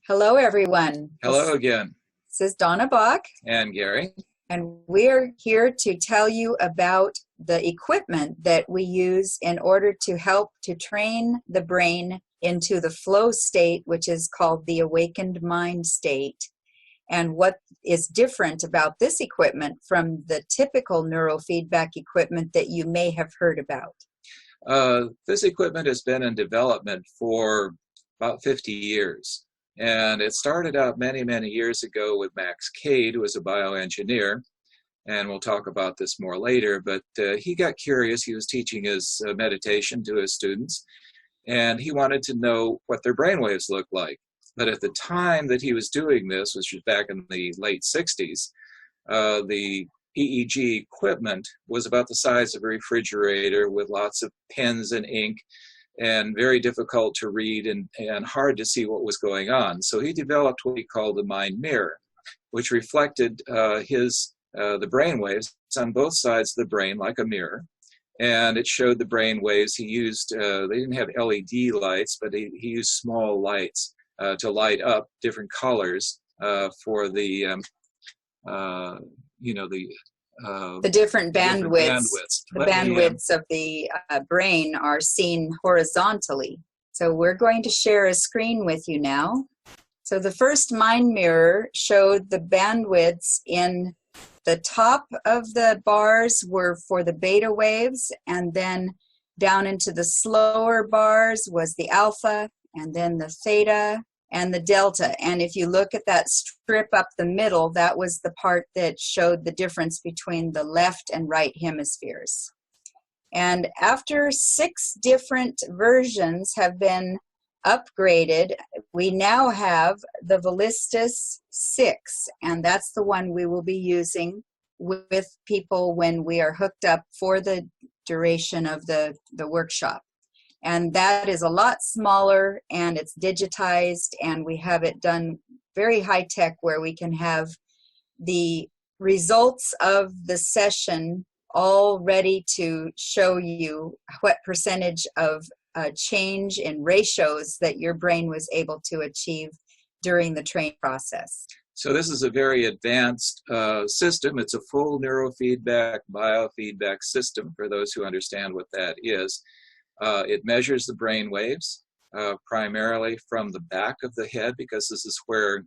Hello, everyone. Hello again. This is Donna Bach, And Gary. and we're here to tell you about the equipment that we use in order to help to train the brain into the flow state, which is called the awakened mind state, and what is different about this equipment from the typical neurofeedback equipment that you may have heard about. This equipment has been in development for about 50 years. And it started out many, many years ago with Max Cade, who was a bioengineer. And we'll talk about this more later. But he got curious. He was teaching his meditation to his students. And he wanted to know what their brainwaves looked like. But at the time that he was doing this, which was back in the late 60s, the EEG equipment was about the size of a refrigerator with lots of pens and ink, and very difficult to read and hard to see what was going on. So he developed what he called the mind mirror, which reflected the brain waves on both sides of the brain like a mirror. And it showed the brain waves. He used, they didn't have LED lights, but he used small lights to light up different colors for the different bandwidths. The bandwidths of the brain are seen horizontally. So we're going to share a screen with you now. So the first mind mirror showed the bandwidths in the top of the bars were for the beta waves, and then down into the slower bars was the alpha, and then the theta, and the delta. And if you look at that strip up the middle, that was the part that showed the difference between the left and right hemispheres. And after 6 different versions have been upgraded, we now have the Velistus 6, and that's the one we will be using with people when we are hooked up for the duration of the workshop. And that is a lot smaller, and it's digitized, and we have it done very high tech where we can have the results of the session all ready to show you what percentage of change in ratios that your brain was able to achieve during the training process. So this is a very advanced system. It's a full neurofeedback, biofeedback system for those who understand what that is. It measures the brain waves primarily from the back of the head, because this is where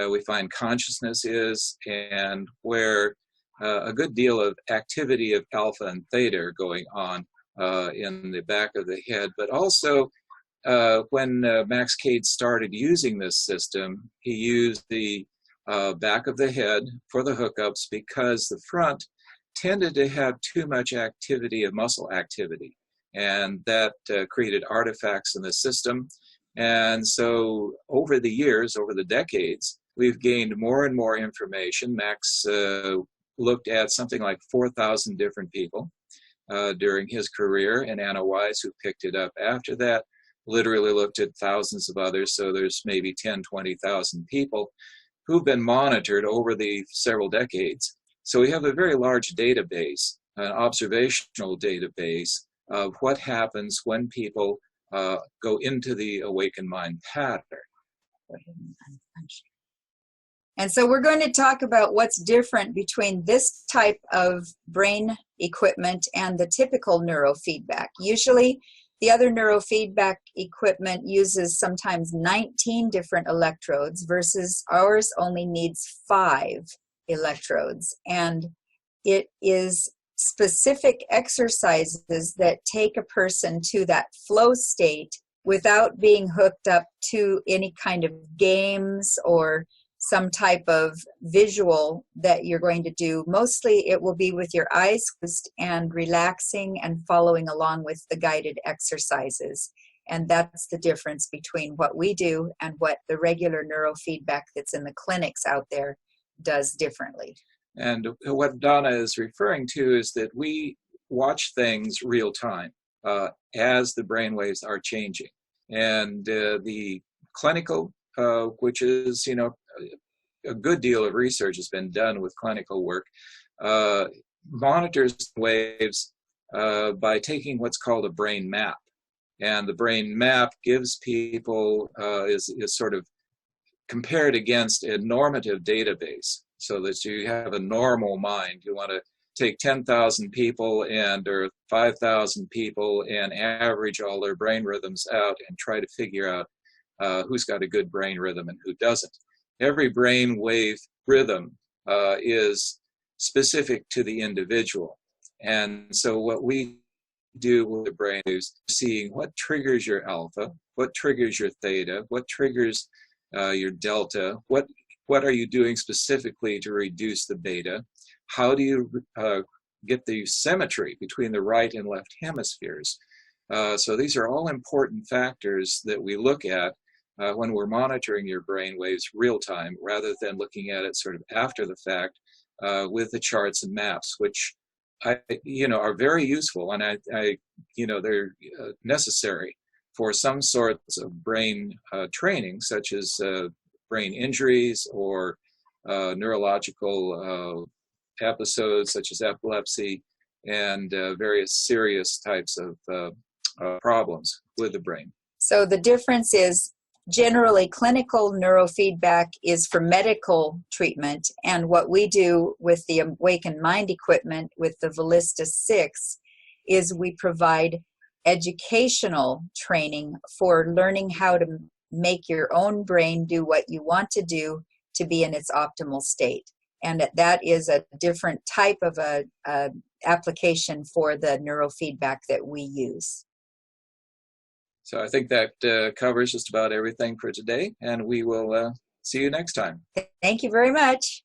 we find consciousness is, and where a good deal of activity of alpha and theta are going on in the back of the head. But also, when Max Cade started using this system, he used the back of the head for the hookups because the front tended to have too much activity of muscle activity. And that created artifacts in the system. And so over the years, over the decades, we've gained more and more information. Max looked at something like 4,000 different people during his career, and Anna Wise, who picked it up after that, literally looked at thousands of others. So there's maybe 10, 20,000 people who've been monitored over the several decades. So we have a very large database, an observational database, of what happens when people go into the awakened mind pattern. And so we're going to talk about what's different between this type of brain equipment and the typical neurofeedback. Usually, the other neurofeedback equipment uses sometimes 19 different electrodes, versus ours only needs 5 electrodes. And it is specific exercises that take a person to that flow state without being hooked up to any kind of games or some type of visual that you're going to do. Mostly it will be with your eyes closed and relaxing and following along with the guided exercises. And that's the difference between what we do and what the regular neurofeedback that's in the clinics out there does differently. And what Donna is referring to is that we watch things real time as the brainwaves are changing. And the clinical, which is, a good deal of research has been done with clinical work, monitors waves by taking what's called a brain map. And the brain map gives people, is sort of compared against a normative database, so that you have a normal mind. You want to take 10,000 people or 5,000 people and average all their brain rhythms out and try to figure out who's got a good brain rhythm and who doesn't. Every brain wave rhythm is specific to the individual. And so what we do with the brain is seeing what triggers your alpha, what triggers your theta, what triggers your delta, what are you doing specifically to reduce the beta, how do you get the symmetry between the right and left hemispheres. So these are all important factors that we look at when we're monitoring your brain waves real time, rather than looking at it sort of after the fact with the charts and maps, which are very useful, and they're necessary for some sorts of brain training, such as brain injuries or neurological episodes such as epilepsy and various serious types of problems with the brain. So the difference is, generally clinical neurofeedback is for medical treatment, and what we do with the Awakened Mind equipment with the Volista 6 is we provide educational training for learning how to make your own brain do what you want to do to be in its optimal state. And that is a different type of a application for the neurofeedback that we use. So I think that covers just about everything for today, and we will see you next time. Thank you very much.